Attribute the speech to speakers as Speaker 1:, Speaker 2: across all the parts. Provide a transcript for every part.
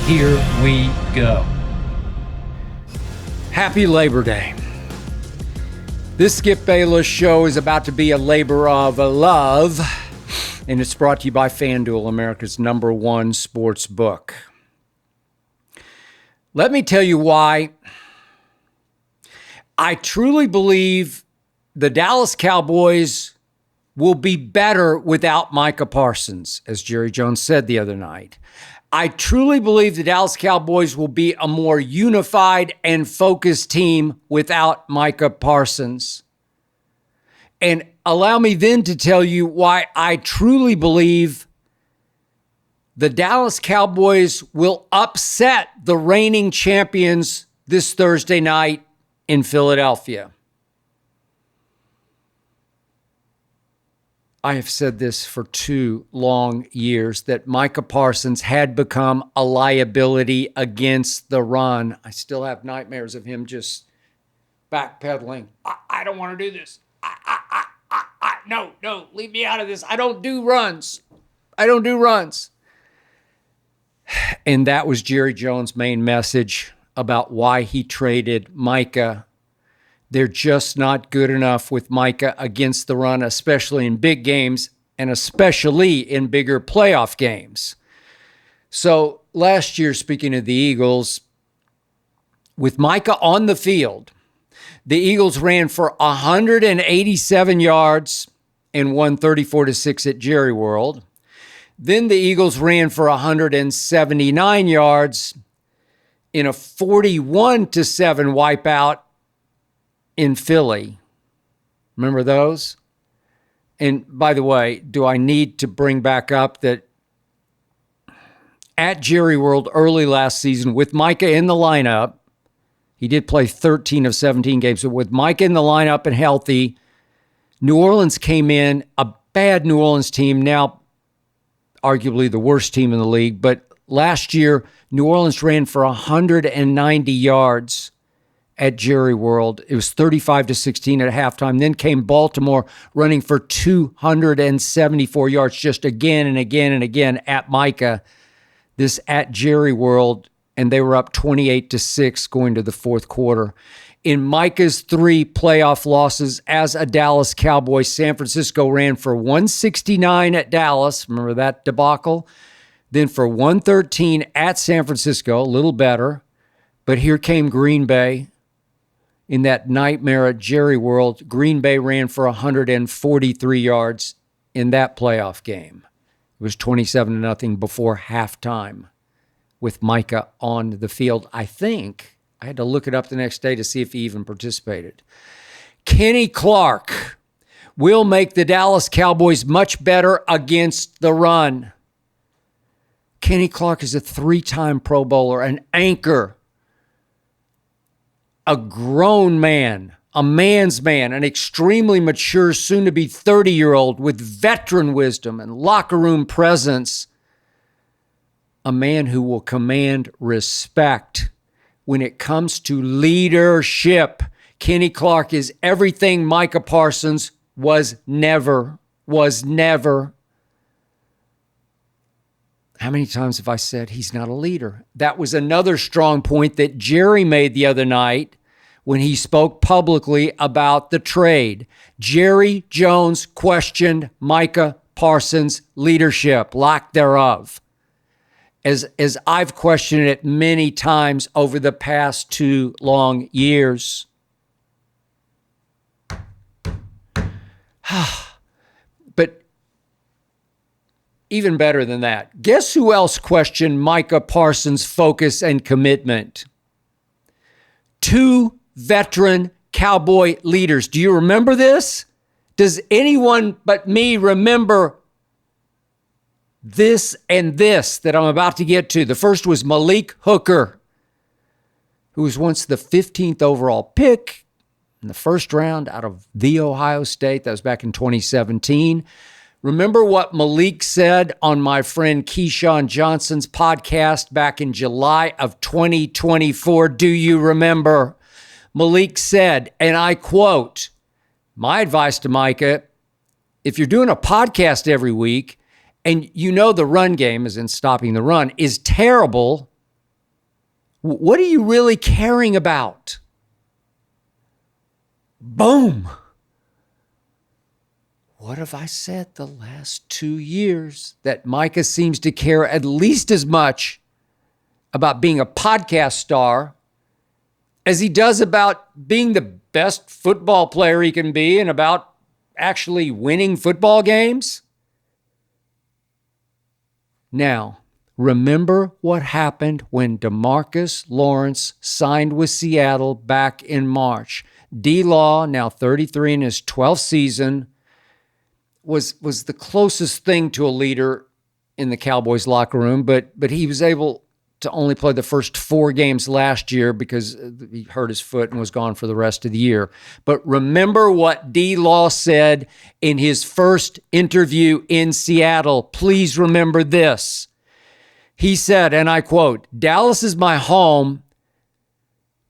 Speaker 1: Here we go. Happy Labor Day. This Skip Bayless show is about to be a labor of love, and it's brought to you by FanDuel, America's #1 sports book. Let me tell you why I truly believe the Dallas Cowboys will be better without Micah Parsons, as Jerry Jones said the other night. I truly believe the Dallas Cowboys will be a more unified and focused team without Micah Parsons. And allow me then to tell you why I truly believe the Dallas Cowboys will upset the reigning champions this Thursday night in Philadelphia. I have said this for 2 long years, that Micah Parsons had become a liability against the run. I still have nightmares of him just backpedaling. I don't want to do this. No, leave me out of this. I don't do runs. And that was Jerry Jones' main message about why he traded Micah. They're just not good enough with Micah against the run, especially in big games and especially in bigger playoff games. So last year, speaking of the Eagles, with Micah on the field, the Eagles ran for 187 yards and won 34-6 at Jerry World. Then the Eagles ran for 179 yards in a 41-7 wipeout in Philly. Remember those? And by the way, do I need to bring back up that at Jerry World early last season with Micah in the lineup, he did play 13 of 17 games, but with Micah in the lineup and healthy, New Orleans came in, a bad New Orleans team, now arguably the worst team in the league, but last year, New Orleans ran for 190 yards at Jerry World. It was 35-16 at halftime. Then came Baltimore running for 274 yards just again and again and again at Micah. This at Jerry World, and they were up 28-6 going to the fourth quarter. In Micah's 3 playoff losses as a Dallas Cowboy, San Francisco ran for 169 at Dallas. Remember that debacle? Then for 113 at San Francisco, a little better. But here came Green Bay. In that nightmare at Jerry World, Green Bay ran for 143 yards in that playoff game. It was 27-0 before halftime with Micah on the field. I think I had to look it up the next day to see if he even participated. Kenny Clark will make the Dallas Cowboys much better against the run. Kenny Clark is a 3-time Pro Bowler, an anchor, a grown man, a man's man, an extremely mature, soon-to-be 30-year-old with veteran wisdom and locker room presence, a man who will command respect when it comes to leadership. Kenny Clark is everything Micah Parsons was never. How many times have I said he's not a leader? That was another strong point that Jerry made the other night when he spoke publicly about the trade. Jerry Jones questioned Micah Parsons' leadership, lack thereof, as I've questioned it many times over the past 2 long years. But even better than that, guess who else questioned Micah Parsons' focus and commitment? 2 veteran Cowboy leaders. Do you remember this? Does anyone but me remember this and this that I'm about to get to? The first was MALIK Hooker, who was once the 15th overall pick in the first round out of The Ohio State. That was back in 2017. Remember what MALIK said on my friend Keyshawn Johnson's podcast back in July of 2024? Do you remember? MALIK said, and I quote, my advice to Micah, if you're doing a podcast every week and you know the run game, as in stopping the run, is terrible, What are you really caring about? Boom. What have I said the last 2 years? That Micah seems to care at least as much about being a podcast star as he does about being the best football player he can be and about actually winning football games? Now, remember what happened when DeMarcus Lawrence signed with Seattle back in March. DLAW, now 33 in his 12th season, was the closest thing to a leader in the Cowboys locker room, but he was able to only play the first 4 games last year because he hurt his foot and was gone for the rest of the year. But remember what DLAW said in his first interview in Seattle. Please remember this. He said, and I quote, "Dallas is my home,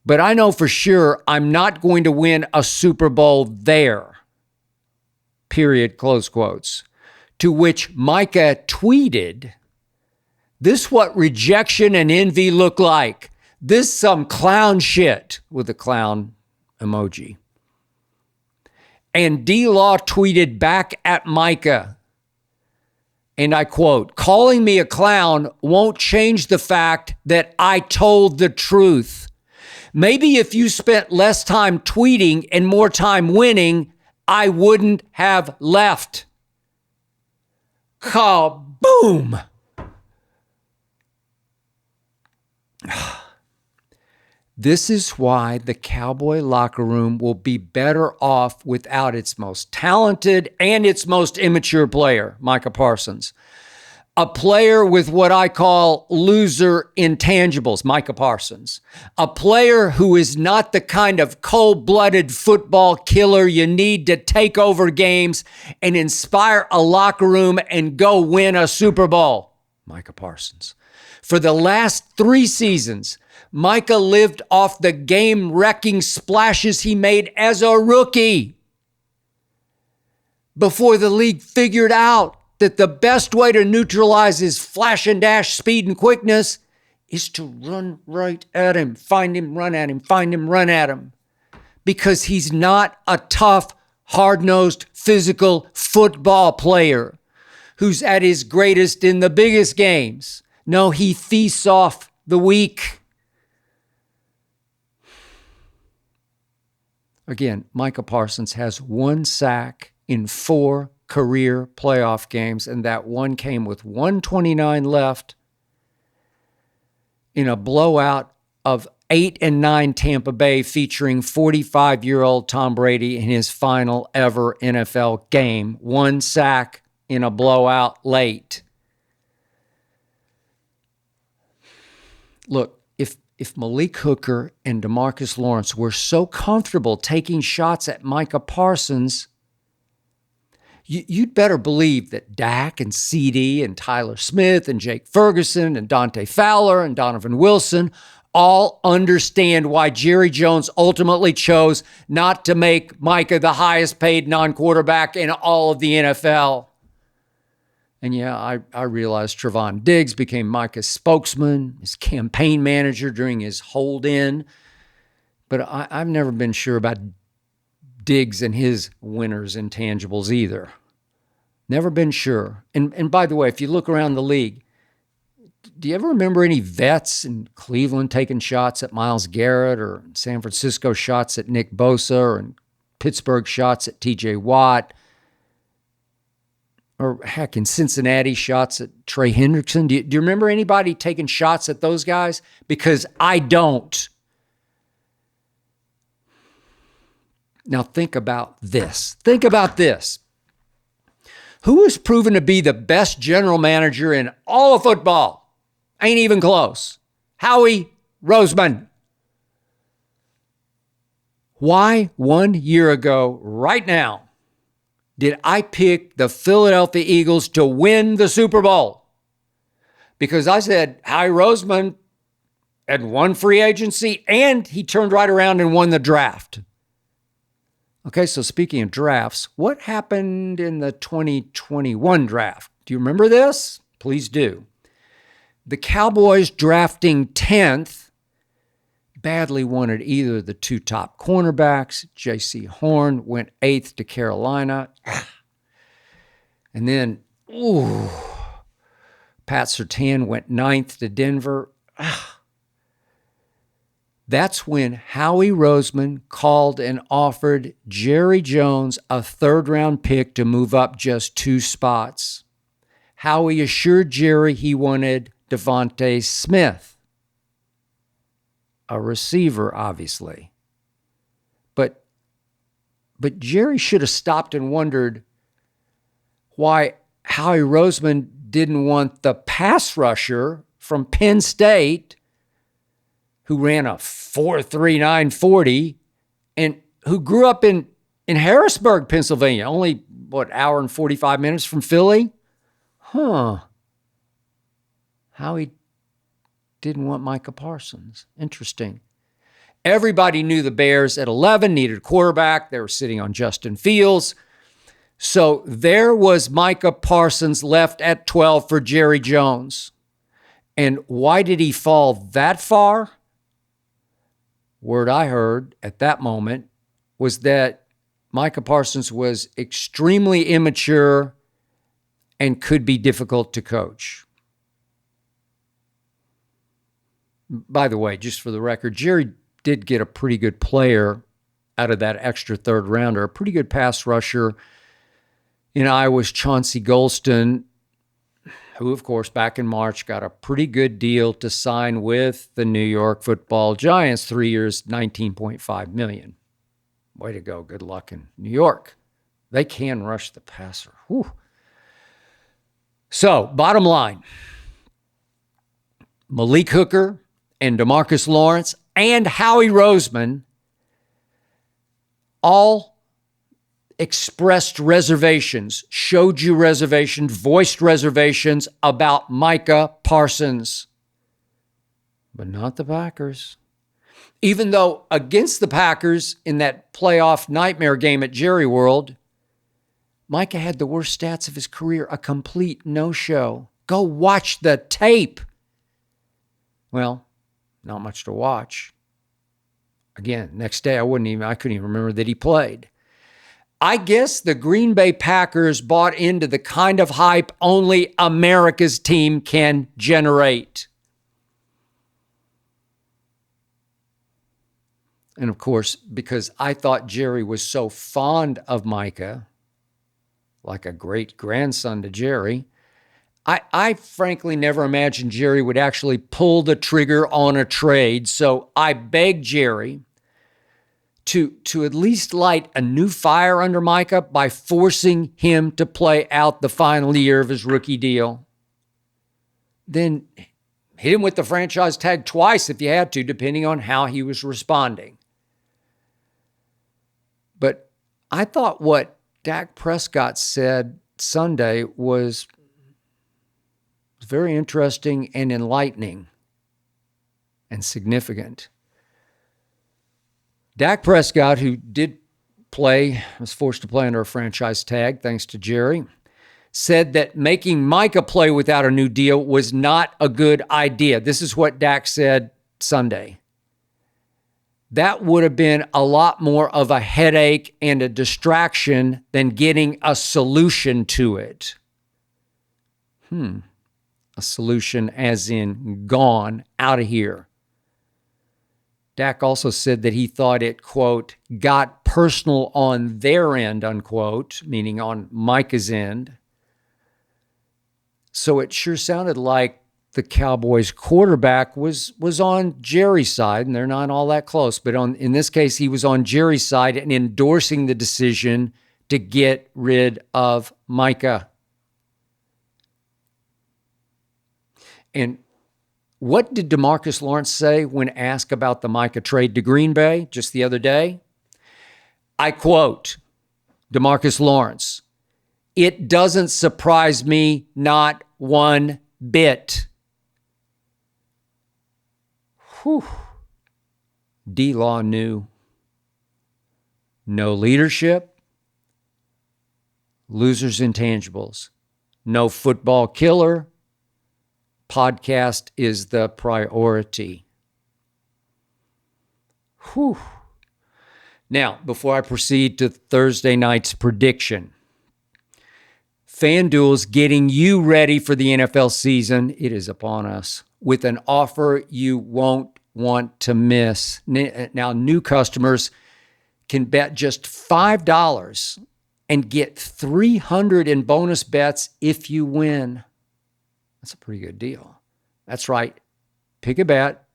Speaker 1: but I know for sure I'm not going to win a Super Bowl there." Period, close quotes. To which Micah tweeted, "This what rejection and envy look like. This some clown shit," with a clown emoji. And DLAW tweeted back at Micah, and I quote, "Calling me a clown won't change the fact that I told the truth. Maybe if you spent less time tweeting and more time winning, I wouldn't have left." Kaboom! This is why the Cowboy locker room will be better off without its most talented and its most immature player, Micah Parsons. A player with what I call loser intangibles, Micah Parsons. A player who is not the kind of cold-blooded football killer you need to take over games and inspire a locker room and go win a Super Bowl, Micah Parsons. For the last 3 seasons, Micah lived off the game-wrecking splashes he made as a rookie before the league figured out that the best way to neutralize his flash and dash speed and quickness is to run right at him, find him, run at him, find him, run at him. Because he's not a tough, hard-nosed, physical football player who's at his greatest in the biggest games. No, he feasts off the weak. Again, Micah Parsons has 1 sack in 4 career playoff games, and that one came with 1:29 left in a blowout of 8-9 Tampa Bay, featuring 45-year-old Tom Brady in his final ever NFL game. 1 sack in a blowout late. Look, if Malik Hooker and DeMarcus Lawrence were so comfortable taking shots at Micah Parsons, you'd better believe that Dak and CD and Tyler Smith and Jake Ferguson and Dante Fowler and Donovan Wilson all understand why Jerry Jones ultimately chose not to make Micah the highest paid non-quarterback in all of the NFL. And yeah, I realized Trevon Diggs became Micah's spokesman, his campaign manager during his hold-in. But I've never been sure about Diggs and his winners' intangibles either. Never been sure. And by the way, if you look around the league, do you ever remember any vets in Cleveland taking shots at Myles Garrett, or San Francisco shots at Nick Bosa, or in Pittsburgh shots at TJ Watt? Or heck, in Cincinnati, shots at Trey Hendrickson. Do you remember anybody taking shots at those guys? Because I don't. Now think about this. Think about this. Who is proven to be the best general manager in all of football? Ain't even close. Howie Roseman. Why 1 year ago, right now, did I pick the Philadelphia Eagles to win the Super Bowl? Because I said Howie Roseman had won free agency and he turned right around and won the draft. Okay, so speaking of drafts, what happened in the 2021 draft? Do you remember this? Please do. The Cowboys drafting 10th badly wanted either of the two top cornerbacks. J.C. Horn went 8th to Carolina. And then, Pat Surtain went 9th to Denver. That's when Howie Roseman called and offered Jerry Jones a 3rd-round pick to move up just 2 spots. Howie assured Jerry he wanted Devontae Smith, a receiver, obviously. But Jerry should have stopped and wondered why Howie Roseman didn't want the pass rusher from Penn State who ran a 4.39 40 and who grew up in Harrisburg, Pennsylvania, only, hour and 45 minutes from Philly? Howie didn't want Micah Parsons. Interesting. Everybody knew the Bears at 11 needed a quarterback. They were sitting on Justin Fields. So there was Micah Parsons left at 12 for Jerry Jones. And why did he fall that far? Word I heard at that moment was that Micah Parsons was extremely immature and could be difficult to coach. By the way, just for the record, Jerry did get a pretty good player out of that extra 3rd rounder, a pretty good pass rusher in Iowa's Chauncey Golston, who, of course, back in March got a pretty good deal to sign with the New York Football Giants, 3 years, $19.5 million. Way to go. Good luck in New York. They can rush the passer. Whew. So, bottom line, Malik Hooker and DeMarcus Lawrence and Howie Roseman all expressed reservations, showed you reservations, voiced reservations about Micah Parsons, but not the Packers. Even though against the Packers in that playoff nightmare game at Jerry World, Micah had the worst stats of his career, a complete no-show. Go watch the tape. Well, not much to watch. Again, next day I couldn't even remember that he played. I guess the Green Bay Packers bought into the kind of hype only America's team can generate. And of course, because I thought Jerry was so fond of Micah, like a great grandson to Jerry, I frankly never imagined Jerry would actually pull the trigger on a trade. So I begged Jerry to at least light a new fire under Micah by forcing him to play out the final year of his rookie deal. Then hit him with the franchise tag twice if you had to, depending on how he was responding. But I thought what Dak Prescott said Sunday was very interesting and enlightening and significant. Dak Prescott, who was forced to play under a franchise tag, thanks to Jerry, said that making Micah play without a new deal was not a good idea. This is what Dak said Sunday. That would have been a lot more of a headache and a distraction than getting a solution to it. A solution as in gone, out of here. Dak also said that he thought it, quote, got personal on their end, unquote, meaning on Micah's end. So it sure sounded like the Cowboys quarterback was on Jerry's side, and they're not all that close. But in this case, he was on Jerry's side and endorsing the decision to get rid of Micah. And what did DeMarcus Lawrence say when asked about the Micah trade to Green Bay just the other day? I quote DeMarcus Lawrence, "It doesn't surprise me not one bit." Whew. DLAW knew. No leadership, losers intangibles, no football killer, podcast is the priority. Whew. Now, before I proceed to Thursday night's prediction, FanDuel's getting you ready for the NFL season. It is upon us with an offer you won't want to miss. Now, new customers can bet just $5 and get $300 in bonus bets if you win. That's a pretty good deal. That's right. Pick a bet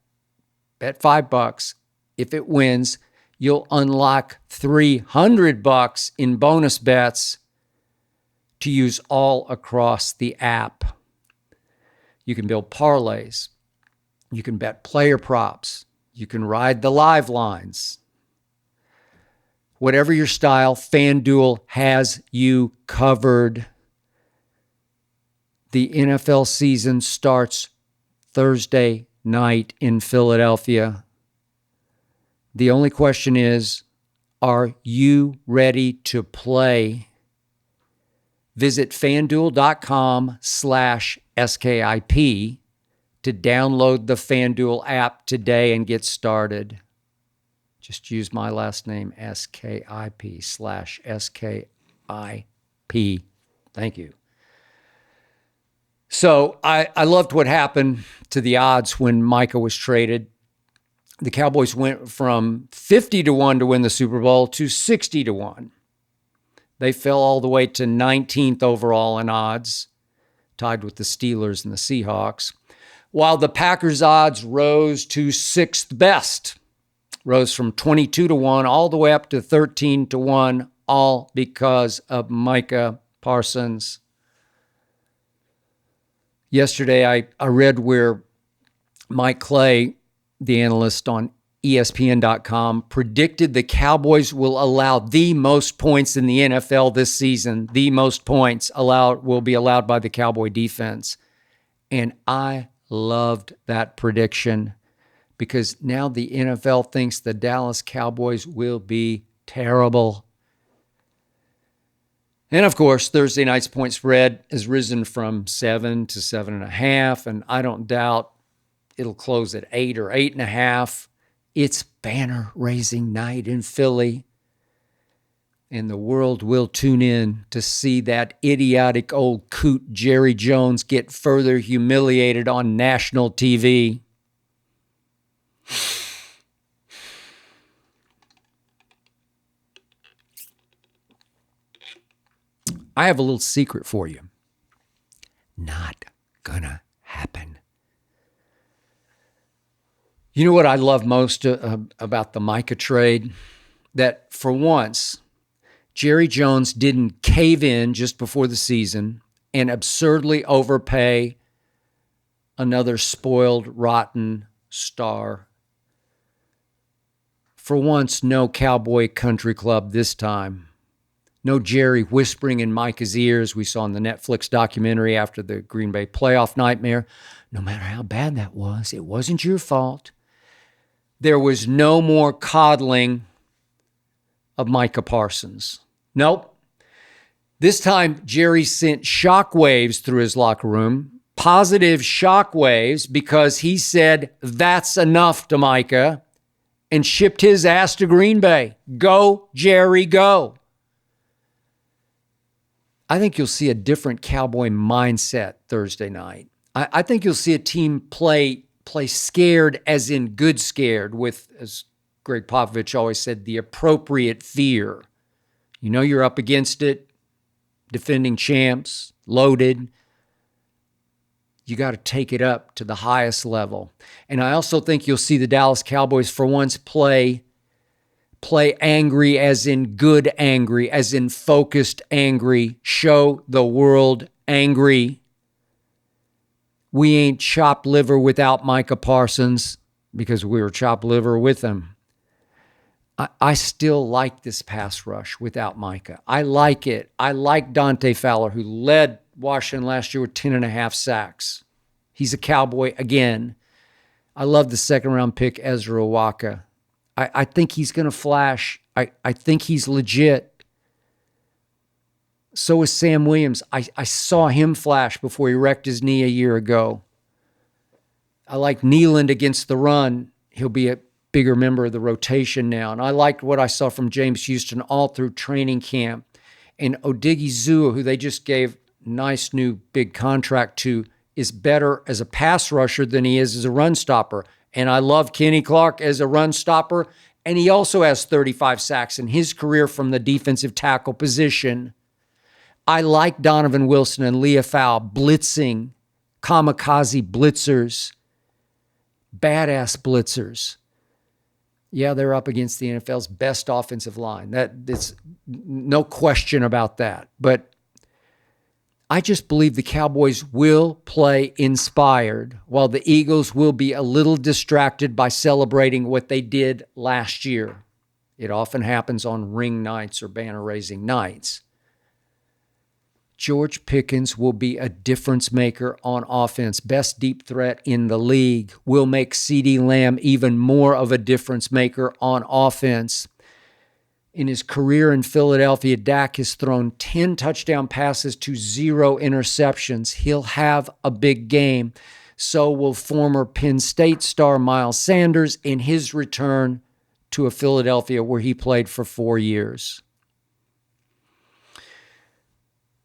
Speaker 1: $5. If it wins, you'll unlock $300 in bonus bets to use all across the app. You can build parlays. You can bet player props. You can ride the live lines. Whatever your style, FanDuel has you covered. The NFL season starts Thursday night in Philadelphia. The only question is, are you ready to play? Visit FanDuel.com/SKIP to download the FanDuel app today and get started. Just use my last name, SKIP/SKIP. Thank you. So I loved what happened to the odds when Micah was traded. The Cowboys went from 50-1 to win the Super Bowl to 60-1. They fell all the way to 19th overall in odds, tied with the Steelers and the Seahawks, while the Packers' odds rose to 6th best, rose from 22-1 all the way up to 13-1, all because of Micah Parsons. Yesterday, I read where Mike Clay, the analyst on ESPN.com, predicted the Cowboys will allow the most points in the NFL this season. The most points will be allowed by the Cowboy defense. And I loved that prediction because now the NFL thinks the Dallas Cowboys will be terrible. And of course, Thursday night's point spread has risen from 7 to 7.5, and I don't doubt it'll close at 8 or 8.5. It's banner-raising night in Philly, and the world will tune in to see that idiotic old coot Jerry Jones get further humiliated on national TV. I have a little secret for you. Not gonna happen. You know what I love most about the Micah trade? That for once, Jerry Jones didn't cave in just before the season and absurdly overpay another spoiled, rotten star. For once, no Cowboy Country Club this time. No Jerry whispering in Micah's ears we saw in the Netflix documentary after the Green Bay playoff nightmare. No matter how bad that was, it wasn't your fault. There was no more coddling of Micah Parsons. Nope. This time, Jerry sent shockwaves through his locker room, positive shockwaves, because he said, that's enough to Micah, and shipped his ass to Green Bay. Go, Jerry, go. I think you'll see a different Cowboy mindset Thursday night. I think you'll see a team play scared, as in good scared, with, as Greg Popovich always said, the appropriate fear. You know you're up against it, defending champs, loaded. You got to take it up to the highest level. And I also think you'll see the Dallas Cowboys for once play angry, as in good angry, as in focused angry, show the world angry. We ain't chopped liver without Micah Parsons because we were chopped liver with him. I still like this pass rush without Micah. I like it. I like Dante Fowler, who led Washington last year with 10.5 sacks. He's a Cowboy again. I love the second-round pick, Ezra Owaka. I think he's going to flash. I think he's legit. So is Sam Williams. I saw him flash before he wrecked his knee a year ago. I like Nealand against the run. He'll be bigger member of the rotation now. And I liked what I saw from James Houston all through training camp. And Odigizua, who they just gave a nice new big contract to, is better as a pass rusher than he is as a run stopper. And I love Kenny Clark as a run stopper. And he also has 35 sacks in his career from the defensive tackle position. I like Donovan Wilson and Leah Fowl blitzing, kamikaze blitzers, badass blitzers. Yeah, they're up against the NFL's best offensive line. That's no question about that. But I just believe the Cowboys will play inspired, while the Eagles will be a little distracted by celebrating what they did last year. It often happens on ring nights or banner-raising nights. George Pickens will be a difference maker on offense. Best deep threat in the league. Will make CeeDee Lamb even more of a difference maker on offense. In his career in Philadelphia, Dak has thrown 10 touchdown passes to 0 interceptions. He'll have a big game. So will former Penn State star Miles Sanders in his return to a Philadelphia where he played for 4 years.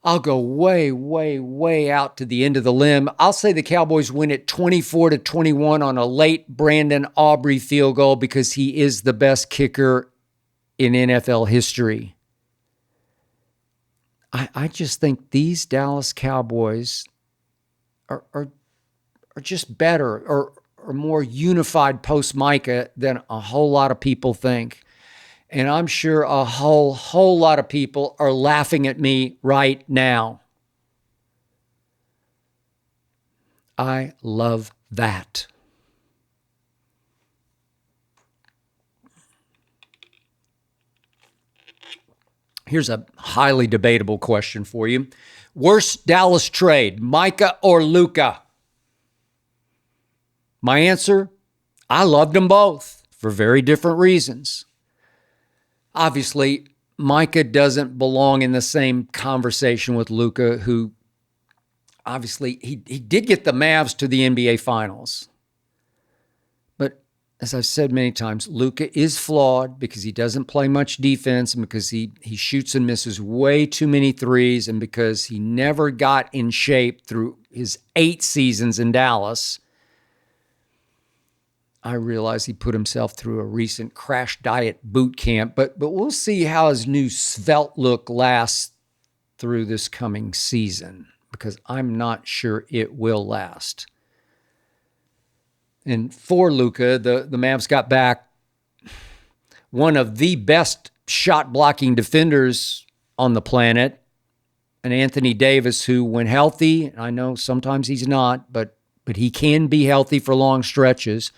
Speaker 1: I'll go way, way, way out to the end of the limb. I'll say the Cowboys win it 24-21 on a late Brandon Aubrey field goal because he is the best kicker in NFL history. I just think these Dallas Cowboys are just better or more unified post Micah than a whole lot of people think. And I'm sure a whole lot of people are laughing at me right now. I love that. Here's a highly debatable question for you. Worst Dallas trade, Micah or Luca? My answer, I loved them both for very different reasons. Obviously, Micah doesn't belong in the same conversation with Luca, who obviously he did get the Mavs to the NBA Finals. But as I've said many times, Luca is flawed because he doesn't play much defense and because he shoots and misses way too many threes and because he never got in shape through his 8 seasons in Dallas. I realize he put himself through a recent crash diet boot camp, but we'll see how his new svelte look lasts through this coming season because I'm not sure it will last. And for Luca, the Mavs got back one of the best shot blocking defenders on the planet, and Anthony Davis, who when healthy, I know sometimes he's not, but he can be healthy for long stretches.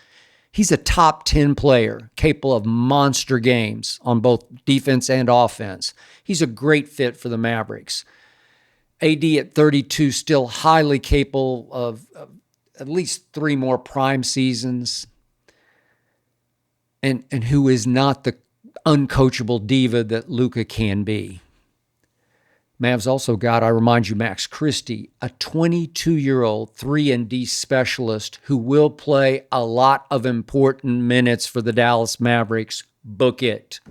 Speaker 1: He's a top 10 player, capable of monster games on both defense and offense. He's a great fit for the Mavericks. AD at 32, still highly capable of at least 3 more prime seasons, and who is not the uncoachable diva that Luca can be. Mavs also got, I remind you, Max Christie, a 22-year-old 3-and-D specialist who will play a lot of important minutes for the Dallas Mavericks. Book it.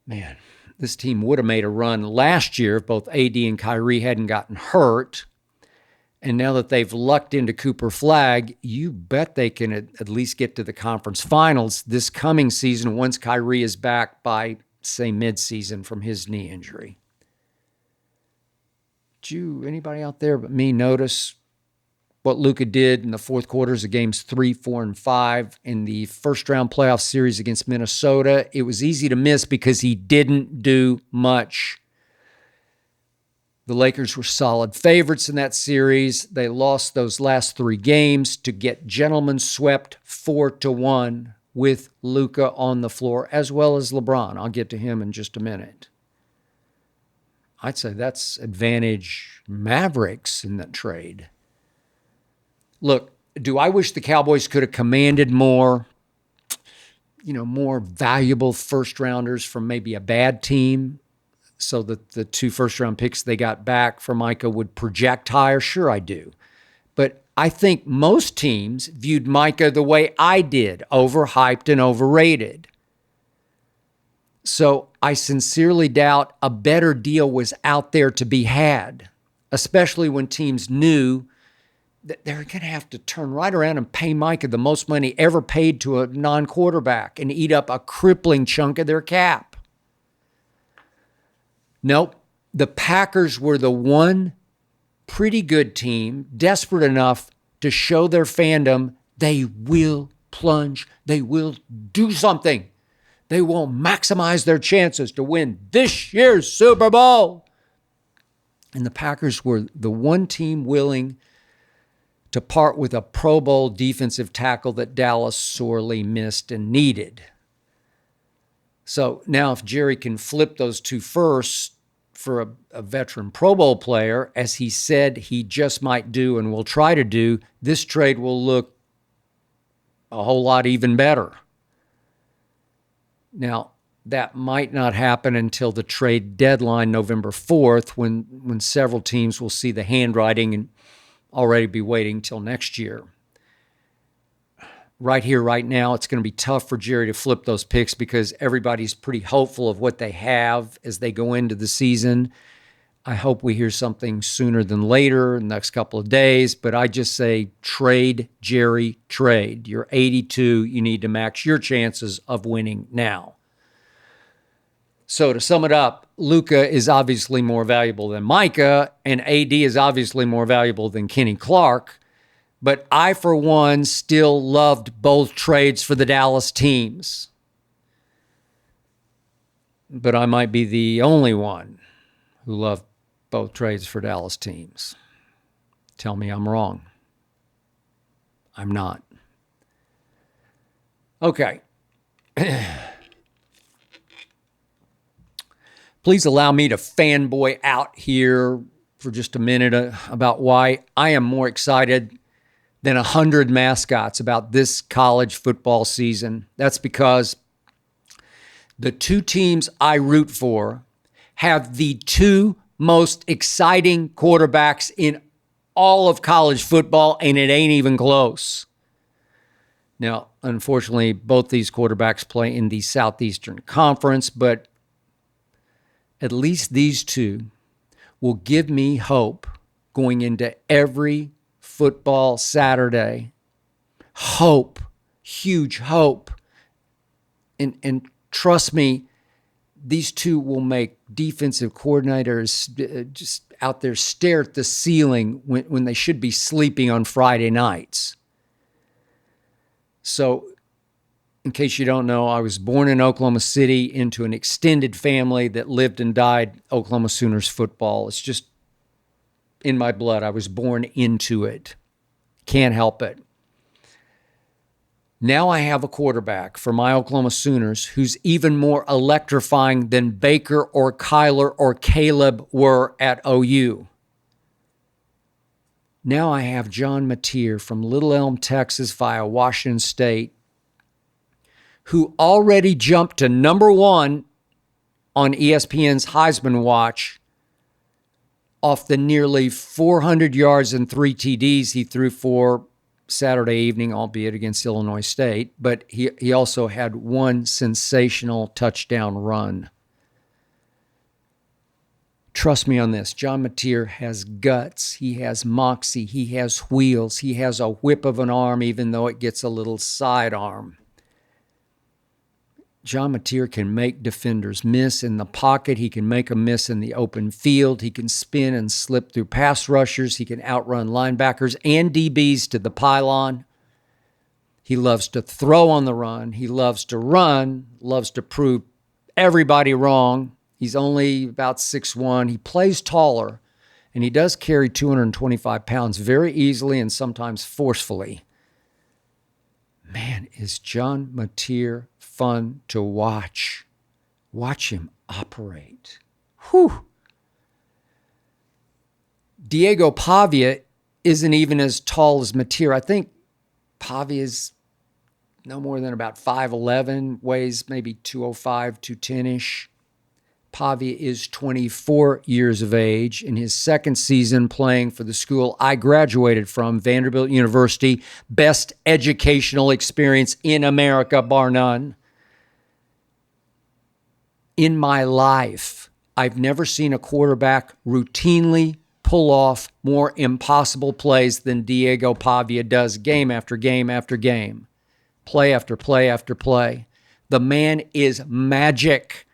Speaker 1: Man, this team would have made a run last year if both AD and Kyrie hadn't gotten hurt. And now that they've lucked into Cooper Flagg, you bet they can at least get to the conference finals this coming season once Kyrie is back by, say, midseason from his knee injury. Did anybody out there but me notice what Luca did in the fourth quarters of games 3, 4, and 5 in the first-round playoff series against Minnesota? It was easy to miss because he didn't do much. The Lakers were solid favorites in that series. They lost those last 3 games to get gentlemen swept 4-1 with Luca on the floor, as well as LeBron. I'll get to him in just a minute. I'd say that's advantage Mavericks in that trade. Look, do I wish the Cowboys could have commanded more valuable first-rounders from maybe a bad team so that the 2 first-round picks they got back for Micah would project higher? Sure, I do. But I think most teams viewed Micah the way I did, overhyped and overrated. So I sincerely doubt a better deal was out there to be had, especially when teams knew that they're going to have to turn right around and pay Micah the most money ever paid to a non-quarterback and eat up a crippling chunk of their cap. Nope. The Packers were the one pretty good team, desperate enough to show their fandom they will plunge, they will do something. They will maximize their chances to win this year's Super Bowl. And the Packers were the one team willing to part with a Pro Bowl defensive tackle that Dallas sorely missed and needed. So now if Jerry can flip those two firsts for a veteran Pro Bowl player, as he said he just might do and will try to do, this trade will look a whole lot even better. Now, that might not happen until the trade deadline, November 4th, when several teams will see the handwriting and already be waiting till next year. Right here, right now, it's going to be tough for Jerry to flip those picks because everybody's pretty hopeful of what they have as they go into the season. I hope we hear something sooner than later in the next couple of days, but I just say trade, Jerry, trade. You're 82. You need to max your chances of winning now. So to sum it up, Luca is obviously more valuable than Micah, and AD is obviously more valuable than Kenny Clark. But I, for one, still loved both trades for the Dallas teams. But I might be the only one who loved both trades for Dallas teams. Tell me I'm wrong. I'm not. Okay. Please allow me to fanboy out here for just a minute about why I am more excited than 100 mascots about this college football season. That's because the two teams I root for have the two most exciting quarterbacks in all of college football, and it ain't even close. Now, unfortunately, both these quarterbacks play in the Southeastern Conference, but at least these two will give me hope going into every football Saturday. Hope, huge hope. And trust me, these two will make defensive coordinators just out there stare at the ceiling when they should be sleeping on Friday nights. So, in case you don't know, I was born in Oklahoma City into an extended family that lived and died Oklahoma Sooners football. It's just in my blood. I was born into it. Can't help it. Now I have a quarterback for my Oklahoma Sooners who's even more electrifying than Baker or Kyler or Caleb were at OU. Now I have John Mateer from Little Elm, Texas via Washington State, who already jumped to number one on ESPN's Heisman Watch off the nearly 400 yards and 3 TDs he threw for Saturday evening, albeit against Illinois State, but he also had one sensational touchdown run. Trust me on this. John Mateer has guts. He has moxie. He has wheels. He has a whip of an arm, even though it gets a little sidearm. John Mateer can make defenders miss in the pocket. He can make a miss in the open field. He can spin and slip through pass rushers. He can outrun linebackers and DBs to the pylon. He loves to throw on the run. He loves to run, loves to prove everybody wrong. He's only about 6'1". He plays taller, and he does carry 225 pounds very easily and sometimes forcefully. Man, is John Mateer fun to watch. Watch him operate. Whew. Diego Pavia isn't even as tall as Mateer. I think Pavia is no more than about 5'11", weighs maybe 205, 210-ish. Pavia is 24 years of age. In his second season playing for the school I graduated from, Vanderbilt University, best educational experience in America, bar none. In my life, I've never seen a quarterback routinely pull off more impossible plays than Diego Pavia does game after game after game, play after play after play. The man is magic.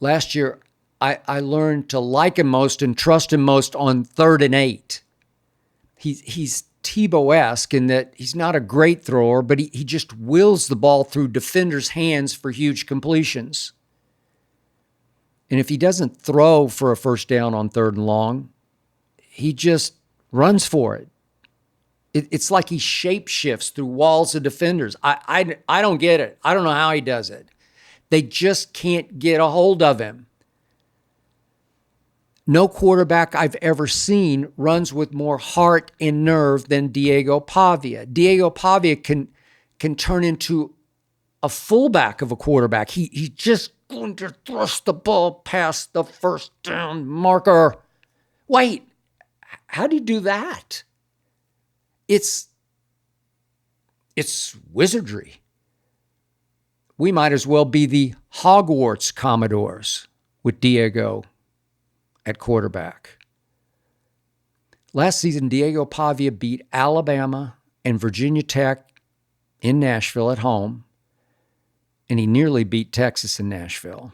Speaker 1: Last year, I learned to like him most and trust him most on 3rd and 8. He's Tebow-esque in that he's not a great thrower, but he just wills the ball through defenders' hands for huge completions. And if he doesn't throw for a first down on 3rd and long, he just runs for it. It's like he shape-shifts through walls of defenders. I don't get it. I don't know how he does it. They just can't get a hold of him. No quarterback I've ever seen runs with more heart and nerve than Diego Pavia. Diego Pavia can turn into a fullback of a quarterback. He's just going to thrust the ball past the first down marker. Wait, how do you do that? It's wizardry. We might as well be the Hogwarts Commodores with Diego at quarterback. Last season, Diego Pavia beat Alabama and Virginia Tech in Nashville at home, and he nearly beat Texas in Nashville.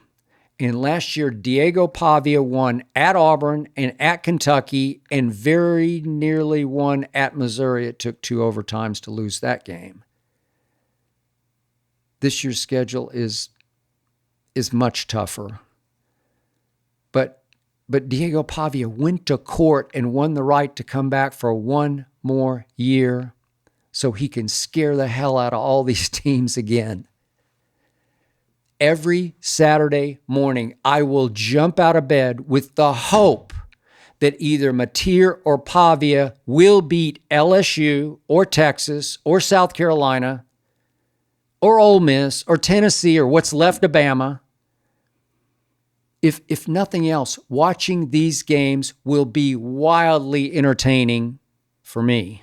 Speaker 1: And last year, Diego Pavia won at Auburn and at Kentucky and very nearly won at Missouri. It took 2 overtimes to lose that game. This year's schedule is much tougher. But Diego Pavia went to court and won the right to come back for 1 more year so he can scare the hell out of all these teams again. Every Saturday morning, I will jump out of bed with the hope that either Mateer or Pavia will beat LSU or Texas or South Carolina or Ole Miss or Tennessee or what's left of Bama. If nothing else, watching these games will be wildly entertaining for me.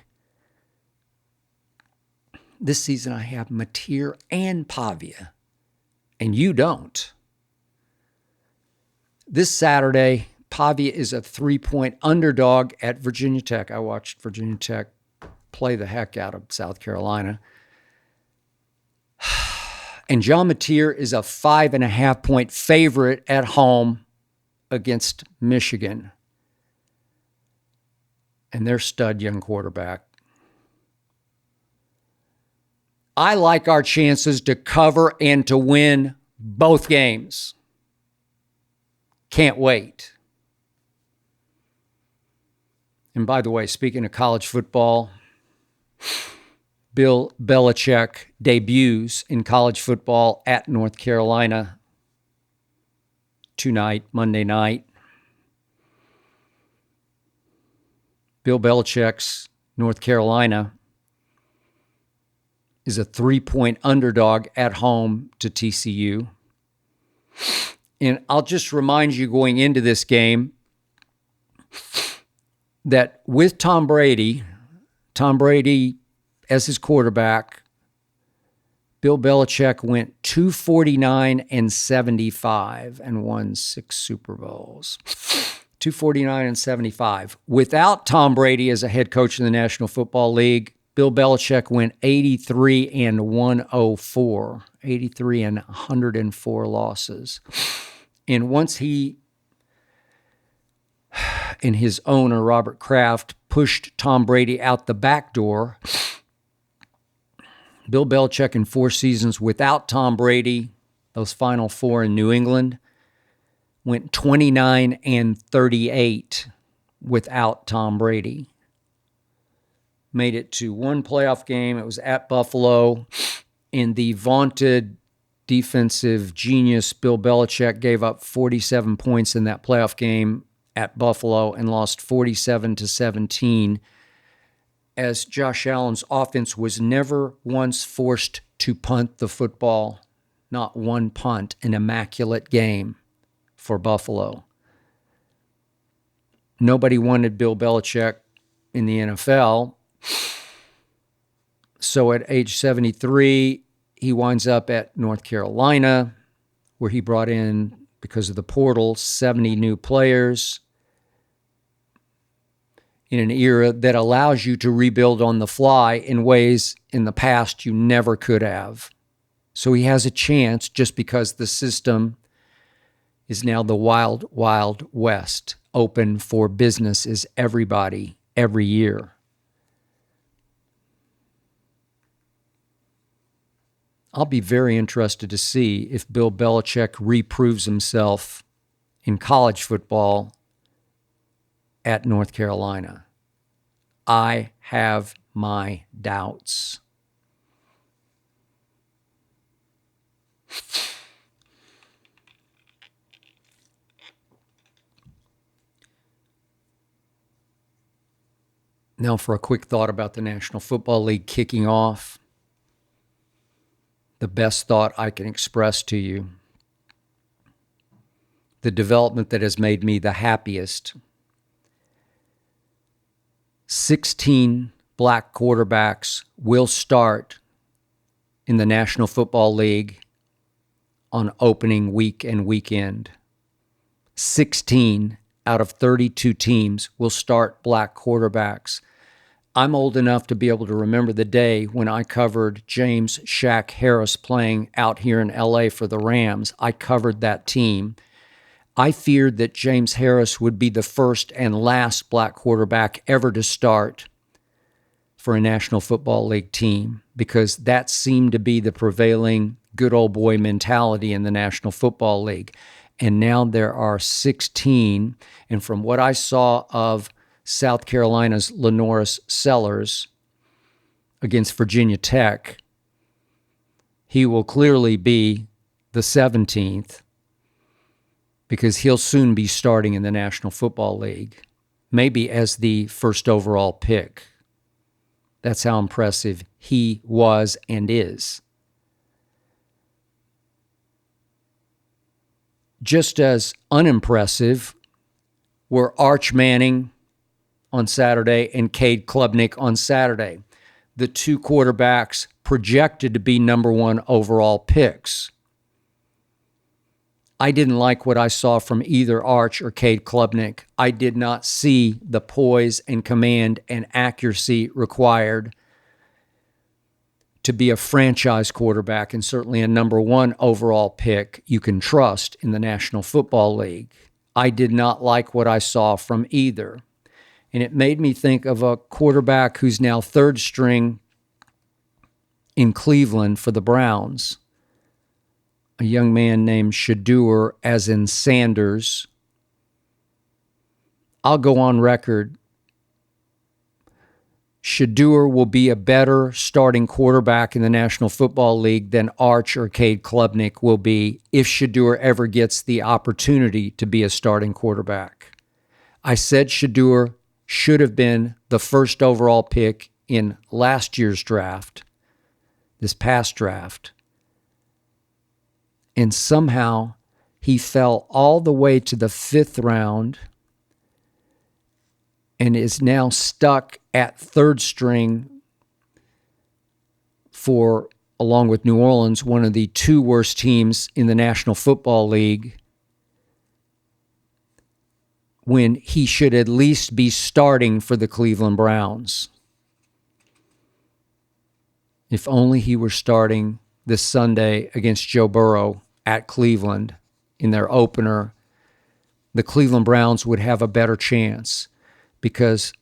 Speaker 1: This season I have Mateer and Pavia, and you don't. This Saturday, Pavia is a 3-point underdog at Virginia Tech. I watched Virginia Tech play the heck out of South Carolina. And John Mateer is a 5.5-point favorite at home against Michigan. And their stud young quarterback. I like our chances to cover and to win both games. Can't wait. And by the way, speaking of college football, Bill Belichick debuts in college football at North Carolina tonight, Monday night. Bill Belichick's North Carolina is a 3-point underdog at home to TCU. And I'll just remind you going into this game that with Tom Brady as his quarterback, Bill Belichick went 249-75 and won 6 Super Bowls. 249-75. Without Tom Brady as a head coach in the National Football League, Bill Belichick went 83-104. 104 losses. And once he and his owner, Robert Kraft, pushed Tom Brady out the back door, Bill Belichick in 4 seasons without Tom Brady, those final 4 in New England, went 29-38 without Tom Brady. Made it to 1 playoff game. It was at Buffalo. And the vaunted defensive genius Bill Belichick gave up 47 points in that playoff game at Buffalo and lost 47-17, as Josh Allen's offense was never once forced to punt the football. not one punt, an immaculate game for Buffalo. Nobody wanted Bill Belichick in the NFL. So at age 73, he winds up at North Carolina, where he brought in, because of the portal, 70 new players in an era that allows you to rebuild on the fly in ways in the past you never could have. So he has a chance just because the system is now the wild, wild west, open for business is everybody, every year. I'll be very interested to see if Bill Belichick reproves himself in college football at North Carolina. I have my doubts. Now for a quick thought about the National Football League kicking off. The best thought I can express to you. The development that has made me the happiest. 16 black quarterbacks will start in the National Football League on opening week and weekend. 16 out of 32 teams will start black quarterbacks. I'm old enough to be able to remember the day when I covered James Shaq Harris playing out here in LA for the Rams. I covered that team. I feared that James Harris would be the first and last black quarterback ever to start for a National Football League team, because that seemed to be the prevailing good old boy mentality in the National Football League. And now there are 16, and from what I saw of South Carolina's Lenoris Sellers against Virginia Tech, he will clearly be the 17th, because he'll soon be starting in the National Football League, maybe as the first overall pick. That's how impressive he was and is. Just as unimpressive were Arch Manning on Saturday and Cade Klubnik on Saturday, the two quarterbacks projected to be number one overall picks. I didn't like what I saw from either Arch or Cade Klubnik. I did not see the poise and command and accuracy required to be a franchise quarterback and certainly a number one overall pick you can trust in the National Football League. I did not like what I saw from either. And it made me think of a quarterback who's now third string in Cleveland for the Browns, a young man named Shedeur, as in Sanders. I'll go on record. Shedeur will be a better starting quarterback in the National Football League than Arch or Cade Klubnik will be if Shedeur ever gets the opportunity to be a starting quarterback. I said Shedeur should have been the first overall pick in last year's draft, this past draft. And somehow he fell all the way to the 5th round and is now stuck at third string for, along with New Orleans, one of the two worst teams in the National Football League, when he should at least be starting for the Cleveland Browns. If only he were starting this Sunday against Joe Burrow at Cleveland in their opener, the Cleveland Browns would have a better chance, because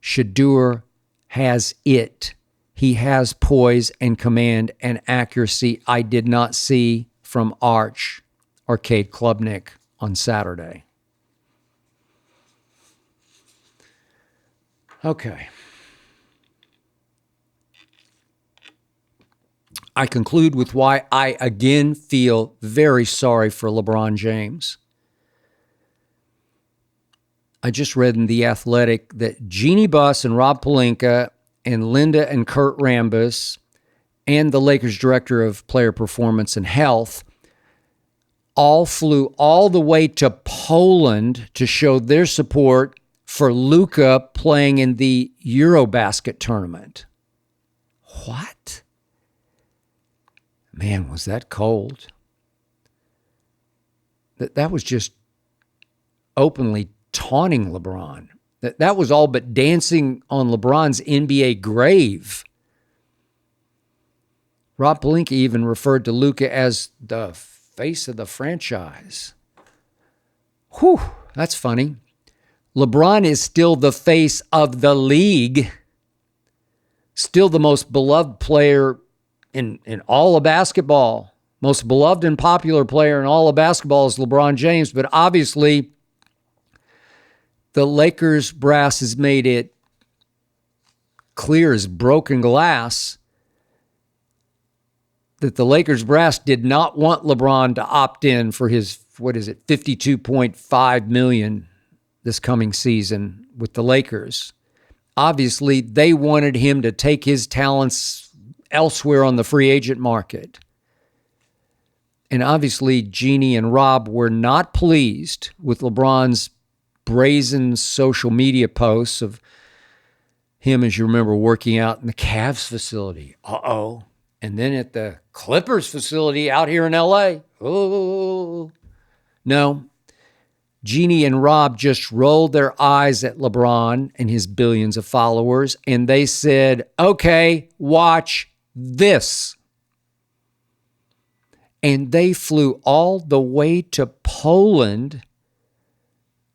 Speaker 1: Shedeur has it. He has poise and command and accuracy I did not see from Arch or Cade Klubnik on Saturday. Okay. I conclude with why I again feel very sorry for LeBron James. I just read in The Athletic that Jeannie Buss and Rob Pelinka and Linda and Kurt Rambis and the Lakers director of player performance and health all flew all the way to Poland to show their support for Luca playing in the Eurobasket tournament. What? Man, was that cold. That was just openly taunting LeBron. That was all but dancing on LeBron's NBA grave. Rob Pelinka even referred to Luca as the face of the franchise. Whew, that's funny. LeBron is still the face of the league. Still the most beloved player in all of basketball. Most beloved and popular player in all of basketball is LeBron James, but obviously the Lakers brass has made it clear as broken glass that the Lakers brass did not want LeBron to opt in for his, $52.5 million this coming season with the Lakers. Obviously, they wanted him to take his talents elsewhere on the free agent market. And obviously, Jeannie and Rob were not pleased with LeBron's brazen social media posts of him, as you remember, working out in the Cavs facility. Uh-oh. And then at the Clippers facility out here in L.A. Oh. No. Jeannie and Rob just rolled their eyes at LeBron and his billions of followers, and they said, okay, watch this. And they flew all the way to Poland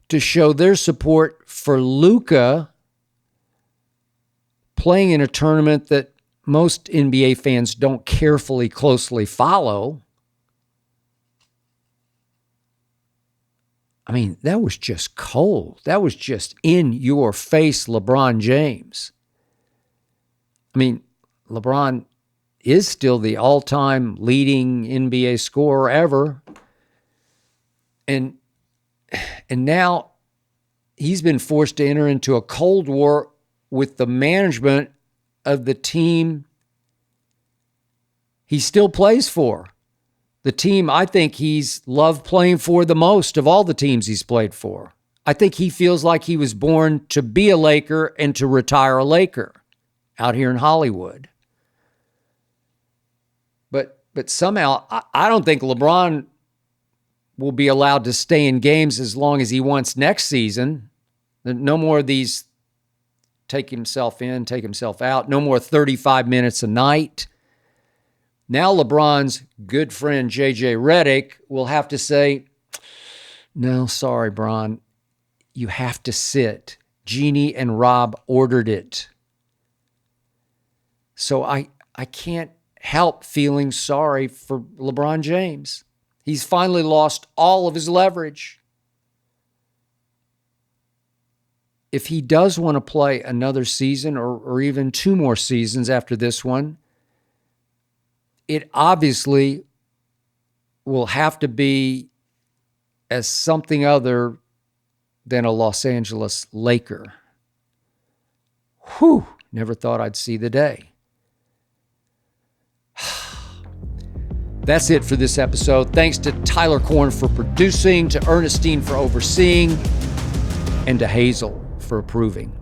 Speaker 1: to show their support for Luca playing in a tournament that most NBA fans don't carefully, closely follow. I mean, that was just cold. That was just in your face, LeBron James. I mean, LeBron is still the all-time leading NBA scorer ever. And now he's been forced to enter into a Cold War with the management of the team he still plays for. The team I think he's loved playing for the most of all the teams he's played for. I think he feels like he was born to be a Laker and to retire a Laker out here in Hollywood. But somehow, I don't think LeBron will be allowed to stay in games as long as he wants next season. No more of these take himself in, take himself out. No more 35 minutes a night. Now LeBron's good friend JJ Redick will have to say, no, sorry, Bron, you have to sit. Jeannie and Rob ordered it. So I can't help feeling sorry for LeBron James. He's finally lost all of his leverage. If he does want to play another season or even two more seasons after this one, it obviously will have to be as something other than a Los Angeles Laker. Whew, never thought I'd see the day. That's it for this episode. Thanks to Tyler Korn for producing, to Ernestine for overseeing, and to Hazel for approving.